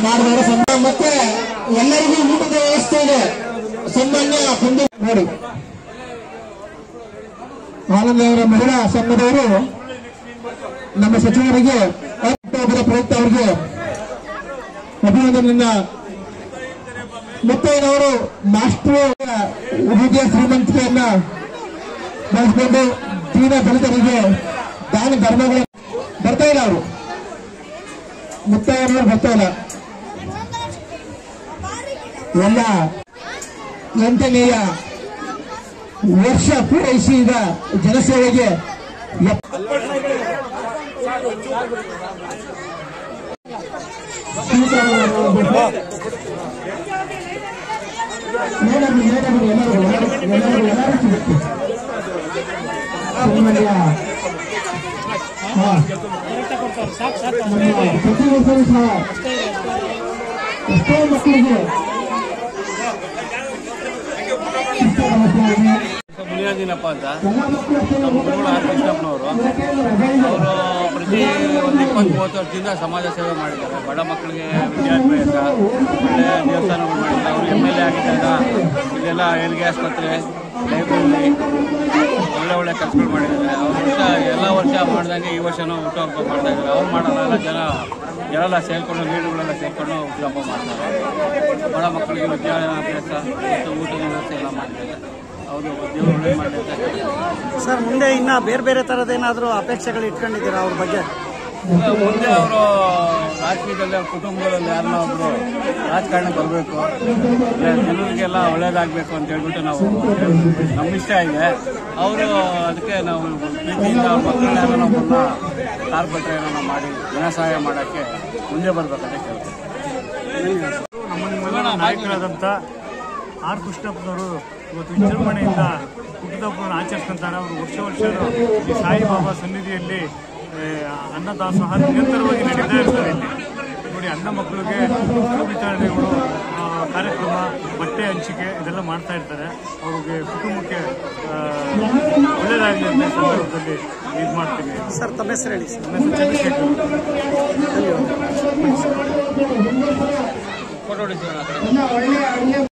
ಮಾಡಿದವರು ಮತ್ತೆ ಎಲ್ಲರಿಗೂ ಊಟದ ವ್ಯವಸ್ಥೆ ಇದೆ. ಸನ್ಮಾನ್ಯ ನೋಡಿ ಆನಂದವರ ಮಹಿಳಾ ಸಂಘದವರು ನಮ್ಮ ಸಚಿವರಿಗೆ ಪ್ರಯುಕ್ತ ಅವರಿಗೆ ಅಭಿನಂದನೆಯನ್ನ ಮುತ್ತೈನವರು ಮಾಸ್ಟರ್ ವಿದ್ಯಾ ಶ್ರೀಮಂತಿಕೆಯನ್ನ ಬಳಸಿಕೊಂಡು ದೀನ ದಲಿತರಿಗೆ ದಾನ ಧರ್ಮಗಳು ಬರ್ತಾ ಇಲ್ಲ. ಅವರು ಮುತ್ತೈನವರು ಬರ್ತಾ ಇಲ್ಲ. ಎಲ್ಲ 8ನೇಯ ವರ್ಷ ಪೂರೈಸಿ ಈಗ ಜನಸೇವೆಗೆ ಪ್ರತಿ ವರ್ಷವೂ ಸಹ ಎಷ್ಟೋ ಮಕ್ಕಳಿಗೆ ಮುನಿಯಾಜಿನಪ್ಪ ಅಂತ ನಮ್ಮ ಗುರುಗಳು ಆರ್ ಕೃಷ್ಣಪ್ಪನವರು. ಅವರು ಪ್ರತಿ ಒಂದು 20-30 ವರ್ಷದಿಂದ ಸಮಾಜ ಸೇವೆ ಮಾಡಿದ್ದಾರೆ. ಬಡ ಮಕ್ಕಳಿಗೆ ವಿದ್ಯಾಭ್ಯಾಸ ಒಳ್ಳೆ ದೇವಸ್ಥಾನಗಳು ಮಾಡಿದ್ದಾರೆ. ಅವರು MLA ಆಗಿದ್ದಾಗ ಇಲ್ಲೆಲ್ಲ ಹೆರಿಗೆ ಆಸ್ಪತ್ರೆ, ಲೈಬ್ರರಿ ಒಳ್ಳೆ ಕೆಲಸಗಳು ಮಾಡಿದ್ದಾರೆ. ಅವರು ಎಲ್ಲ ವರ್ಷ ಮಾಡ್ದಂಗೆ ಈ ವರ್ಷನೂ ಹುಟ್ಟುಹಬ್ಬ ಮಾಡ್ತಾ ಇದ್ದಾರೆ. ಅವ್ರು ಮಾಡೋಲ್ಲ, ಜನರೆಲ್ಲ ಸೇರಿಕೊಂಡು ನೀಡುಗಳೆಲ್ಲ ಸೇರಿಕೊಂಡು ಹುಟ್ಟುಹಬ್ಬ ಮಾಡ್ತಾರೆ. ಬಡ ಮಕ್ಕಳಿಗೆ ವಿದ್ಯಾಭ್ಯಾಸ ಮತ್ತು ಊಟದ ವ್ಯವಸ್ಥೆ ಎಲ್ಲ ಮಾಡ್ತಾರೆ. ಹೌದು, ದೇವರು ಒಳ್ಳೆ ಮಾಡಿರ್ತಾರೆ. ಸರ್, ಮುಂದೆ ಇನ್ನ ಬೇರೆ ಥರದ್ದೇನಾದರೂ ಅಪೇಕ್ಷೆಗಳು ಇಟ್ಕೊಂಡಿದ್ದೀರಾ ಅವ್ರ ಬಗ್ಗೆ? ಮುಂದೆ ಅವರು ರಾಜಕೀಯದಲ್ಲಿ ಅವ್ರ ಕುಟುಂಬದಲ್ಲಿ ಯಾರನ್ನ ಒಬ್ರು ರಾಜಕಾರಣ ಬರಬೇಕು, ಜನರಿಗೆಲ್ಲ ಒಳ್ಳೇದಾಗಬೇಕು ಅಂತ ಹೇಳ್ಬಿಟ್ಟು ನಮ್ಮ ಇಷ್ಟ ಇದೆ. ಅವರು ಅದಕ್ಕೆ ನಾವು ಪ್ರೀತಿಯಿಂದ ಅವ್ರ ಮಕ್ಕಳನ್ನ ಒಬ್ಬರನ್ನ ಕಾರ್ಪೊರೇಟರ್ ಏನೋ ಮಾಡಿ ಜನ ಸಹಾಯ ಮಾಡೋಕ್ಕೆ ಮುಂದೆ ಬರಬೇಕಂತ ಕೇಳ್ತೀವಿ. ನಮ್ಮ ನಾಯಕರಾದಂಥ ಆರ್ ಕೃಷ್ಣಪ್ಪನವರು ಇವತ್ತು ವಿಜೃಂಭಣೆಯಿಂದ ಹುಟ್ಟುಹಬ್ಬವನ್ನು ಆಚರಿಸ್ಕೊಂತಾರೆ. ಅವರು ವರ್ಷ ಈ ಸಾಯಿಬಾಬಾ ಸನ್ನಿಧಿಯಲ್ಲಿ ಅನ್ನದಾಸೋಹ ನಿರಂತರವಾಗಿ ನಡೀತಾ ಇರ್ತಾರೆ. ಇಲ್ಲಿ ನೋಡಿ, ಅನ್ನ ಮಕ್ಕಳಿಗೆ ವಿತರಣೆಗಳು, ಕಾರ್ಯಕ್ರಮ, ಬಟ್ಟೆ ಹಂಚಿಕೆ ಇದೆಲ್ಲ ಮಾಡ್ತಾ ಇರ್ತಾರೆ. ಅವ್ರಿಗೆ ಕುಟುಂಬಕ್ಕೆ ಒಳ್ಳೆಯದಾಗಲಿ ಅಂತ ಸಂದರ್ಭದಲ್ಲಿ ಇದು ಮಾಡ್ತೀವಿ. ಸರ್, ತಮ್ಮ ಹೆಸರು ಹೇಳಿ ಸರ್. ನನ್ನ ಹೆಸರು ಚಂದ್ರಶೇಖರ್. ಫೋಟೋ ಹೊಡಿತೀವಿ.